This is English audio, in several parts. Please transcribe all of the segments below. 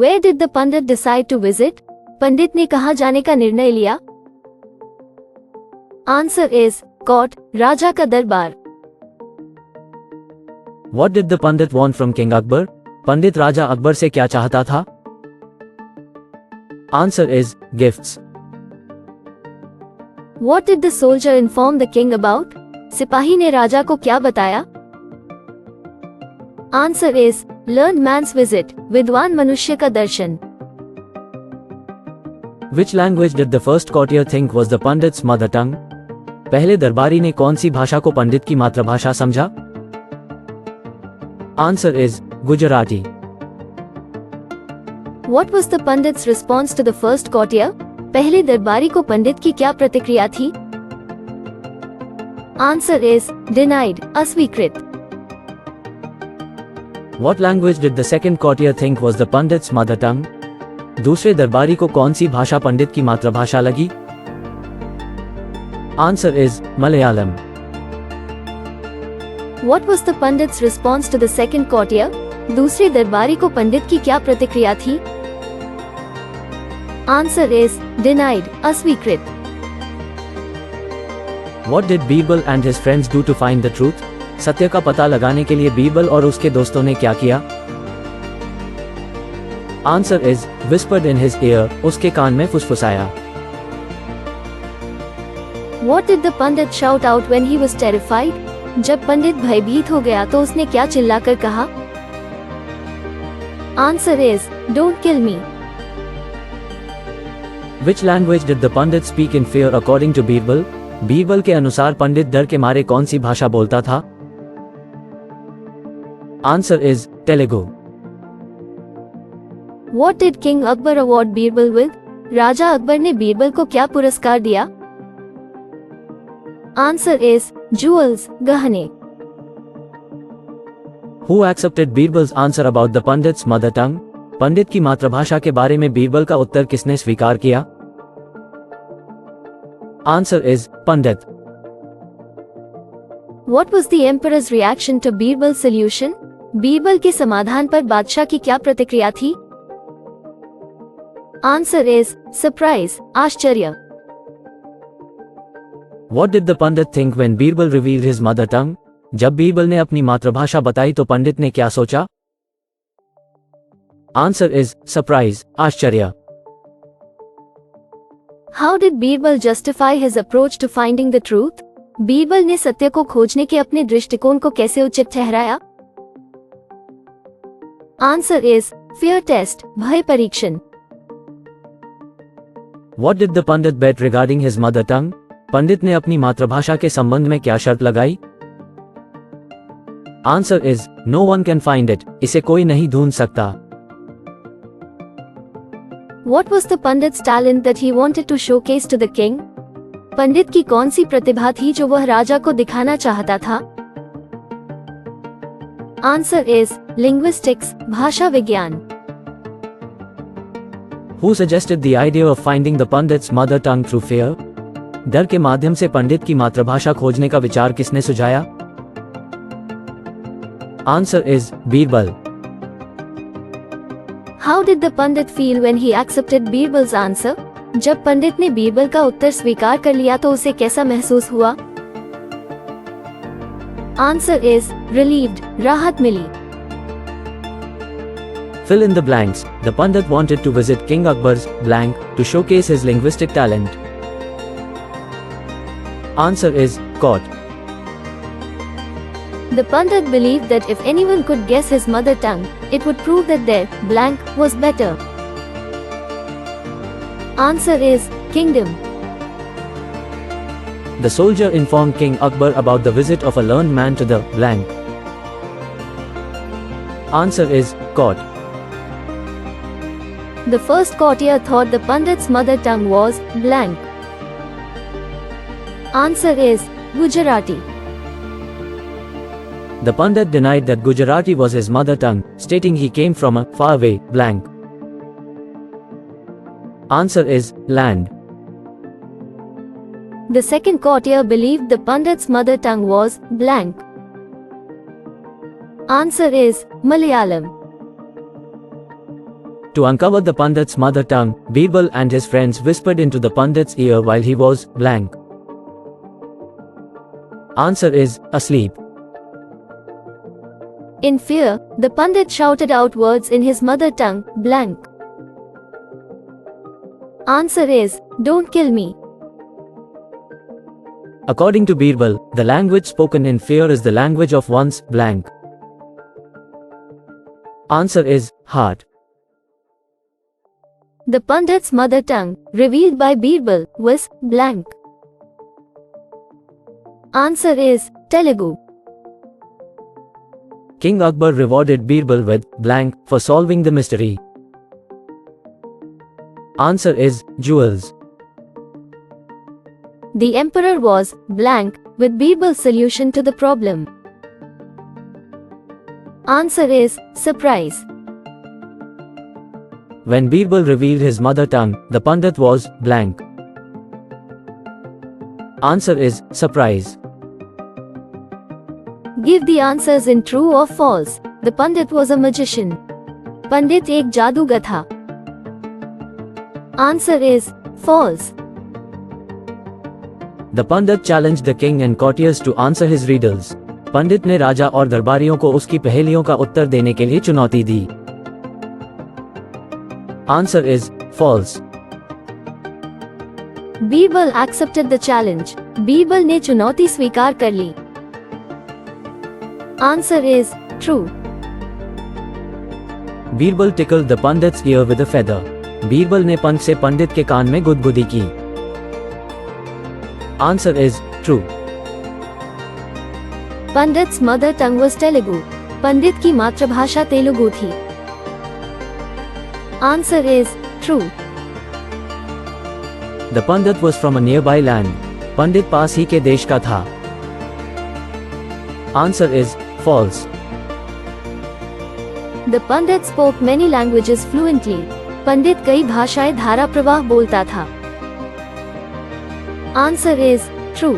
Where did the Pandit decide to visit? पंडित ने कहाँ जाने का निर्णय लिया? Answer is court, राजा का दरबार. What did the Pandit want from King Akbar? पंडित राजा अकबर से क्या चाहता था? Answer is gifts. What did the soldier inform the king about? सिपाही ने राजा को क्या बताया? Answer is learned man's visit, विद्वान मनुष्य का दर्शन. Which language did the first courtier think was the Pandit's mother tongue? पहले दरबारी ने कौन सी भाषा को पंडित की मातृभाषा समझा? Answer is Gujarati. What was the Pandit's response to the first courtier? पहले दरबारी को पंडित की क्या प्रतिक्रिया थी? Answer is denied, अस्वीकृत. What language did the second courtier think was the Pandit's mother tongue? दूसरे दरबारी को कौन सी भाषा पंडित की मातृभाषा लगी? Answer is Malayalam. What was the Pandit's response to the second courtier? दूसरे दरबारी को पंडित की क्या प्रतिक्रिया थी? Answer is denied, अस्वीकृत. What did Birbal and his friends do to find the truth? सत्य का पता लगाने के लिए बीरबल और उसके दोस्तों ने क्या किया? Answer is whispered in his ear, उसके कान में फुसफुसाया. What did the Pandit shout out when he was terrified? जब पंडित भयभीत हो गया तो उसने क्या चिल्लाकर कहा? Answer is don't kill me. Which language did the Pandit speak in fear according to Birbal? Birbal के अनुसार पंडित डर के मारे कौन सी भाषा बोलता था? Answer is Telugu. What did King Akbar award Birbal with? राजा अकबर ने बीरबल को क्या पुरस्कार दिया? Answer is jewels, गहने. Who accepted Birbal's answer about the Pandit's mother tongue? पंडित की मातृभाषा के बारे में बीरबल का उत्तर किसने स्वीकार किया? Answer is Pandit. What was the emperor's reaction to Birbal's solution? Birbal के समाधान पर बादशाह की क्या प्रतिक्रिया थी? Answer is surprise, आश्चर्य. What did the Pandit think when Birbal revealed his mother tongue? जब बीरबल ने अपनी मातृभाषा बताई तो पंडित ने क्या सोचा? Answer is surprise, आश्चर्य. How did Birbal justify his approach to finding the truth? Birbal ने सत्य को खोजने के अपने दृष्टिकोण को कैसे उचित ठहराया? Answer is fear test, भय परीक्षण. What did the Pandit bet regarding his mother tongue? पंडित ने अपनी मातृभाषा के संबंध में क्या शर्त लगाई? Answer is no one can find it, इसे कोई नहीं ढूंढ सकता. What was the Pandit's talent that he wanted to showcase to the king? पंडित की कौन सी प्रतिभा थी जो वह राजा को दिखाना चाहता था? Answer is linguistics, भाषा विज्ञान. Who suggested the idea of finding the Pandit's mother tongue through fear? डर के माध्यम से पंडित की मातृभाषा खोजने का विचार किसने सुझाया? Answer is Birbal. How did the Pandit feel when he accepted Birbal's answer? जब पंडित ने बीरबल का उत्तर स्वीकार कर लिया तो उसे कैसा महसूस हुआ? Answer is relieved, राहत मिली. Fill in the blanks. The Pandit wanted to visit King Akbar's blank to showcase his linguistic talent. Answer is court. The Pandit believed that if anyone could guess his mother tongue, it would prove that their blank was better. Answer is kingdom. The soldier informed King Akbar about the visit of a learned man to the blank. Answer is court. The first courtier thought the Pandit's mother tongue was blank. Answer is Gujarati. The Pandit denied that Gujarati was his mother tongue, stating he came from a faraway blank. Answer is land. The second courtier believed the Pandit's mother tongue was blank. Answer is Malayalam. To uncover the Pandit's mother tongue, Birbal and his friends whispered into the Pandit's ear while he was blank. Answer is asleep. In fear, the Pandit shouted out words in his mother tongue, blank. Answer is, don't kill me. According to Birbal, the language spoken in fear is the language of one's blank. Answer is heart. The Pandit's mother tongue, revealed by Birbal, was blank. Answer is Telugu. King Akbar rewarded Birbal with blank for solving the mystery. Answer is jewels. The emperor was blank with Birbal's solution to the problem. Answer is surprise. When Birbal revealed his mother tongue, the Pandit was blank. Answer is surprise. Give the answers in true or false. The Pandit was a magician. Pandit एक जादूगर था. Answer is false. The Pandit challenged the king and courtiers to answer his riddles. पंडित ने राजा और दरबारियों को उसकी पहेलियों का उत्तर देने के लिए चुनौती दी. Answer is false. Birbal accepted the challenge. Birbal ने चुनौती स्वीकार कर ली. Answer is true. Birbal tickled the Pandit's ear with a feather. Birbal ने पंख से पंडित के कान में गुदगुदी की. Answer is true. Pandit's mother tongue was Telugu. पंडित की मातृभाषा तेलुगु थी. Answer is true. The Pandit was from a nearby land. पंडित पास ही के देश का था. Answer is false. The Pandit spoke many languages fluently. पंडित कई भाषाएं धारा प्रवाह बोलता था. Answer is true.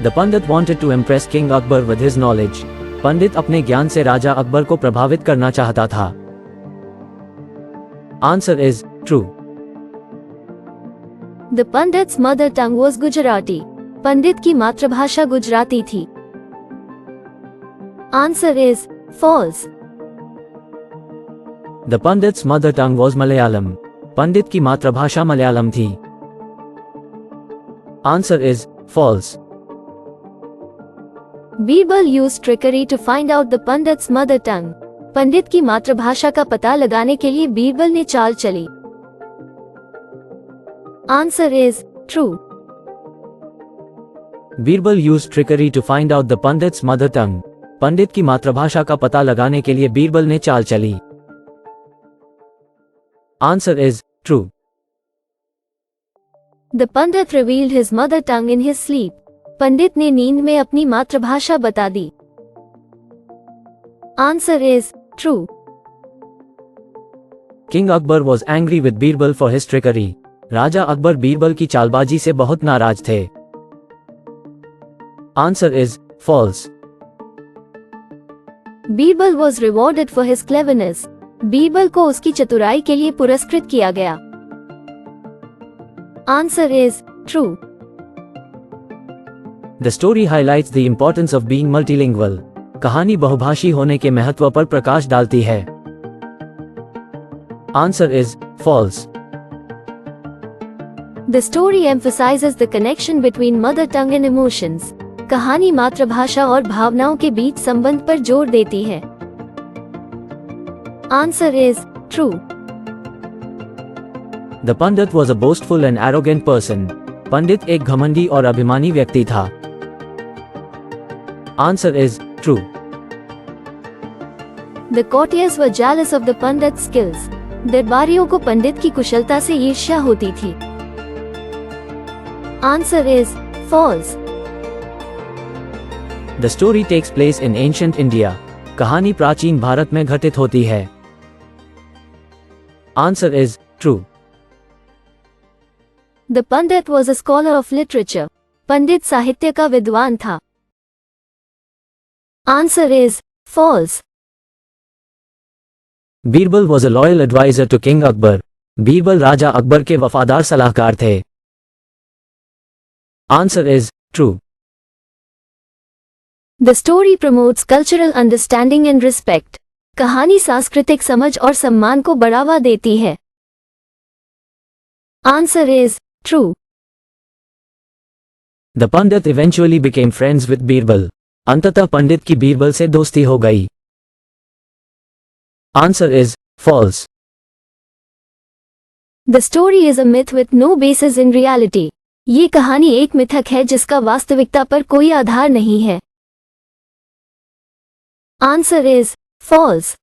The Pandit wanted to impress King Akbar with his knowledge. पंडित अपने ज्ञान से राजा अकबर को प्रभावित करना चाहता था. Answer is true. The Pandit's mother tongue was Gujarati. पंडित की मातृभाषा गुजराती थी. Answer is false. The Pandit's mother tongue was Malayalam. पंडित की मातृभाषा मलयालम थी. Answer is false. Birbal used trickery to find out the Pandit's mother tongue. पंडित की मातृभाषा का पता लगाने के लिए बीरबल ने चाल चली. Answer is true. Birbal used trickery to find out the Pandit's mother tongue. पंडित की मातृभाषा का पता लगाने के लिए बीरबल ने चाल चली. Answer is true. The Pandit revealed his mother tongue in his sleep. पंडित ने नींद में अपनी मातृभाषा बता दी. Answer is true. King Akbar was angry with Birbal for his trickery. राजा अकबर बीरबल की चालबाजी से बहुत नाराज थे. Answer is false. Birbal was rewarded for his cleverness. Birbal को उसकी चतुराई के लिए पुरस्कृत किया गया. Answer is true. The story highlights the importance of being multilingual. कहानी बहुभाषी होने के महत्व पर प्रकाश डालती है. Answer is false. The story emphasizes the connection between mother tongue and emotions. कहानी मातृभाषा और भावनाओं के बीच संबंध पर जोर देती है. Answer is true. The Pandit was a boastful and arrogant person. पंडित एक घमंडी और अभिमानी व्यक्ति था. Answer is true. The courtiers were jealous of the Pandit's skills. दरबारियों को पंडित की कुशलता से ईर्ष्या होती थी. Answer is false. The story takes place in ancient India. कहानी प्राचीन भारत में घटित होती है. Answer is true. The Pandit was a scholar of literature. पंडित साहित्य का विद्वान था. Answer is false. Birbal was a loyal adviser to King Akbar. Birbal राजा अकबर के वफादार सलाहकार थे। Answer is true. The story promotes cultural understanding and respect. कहानी सांस्कृतिक समझ और सम्मान को बढ़ावा देती है। Answer is true. The Pandit eventually became friends with Birbal. अंततः पंडित की बीरबल से दोस्ती हो गई। Answer is false. The story is a myth with no basis in reality. ये कहानी एक मिथक है जिसका वास्तविकता पर कोई आधार नहीं है। Answer is false.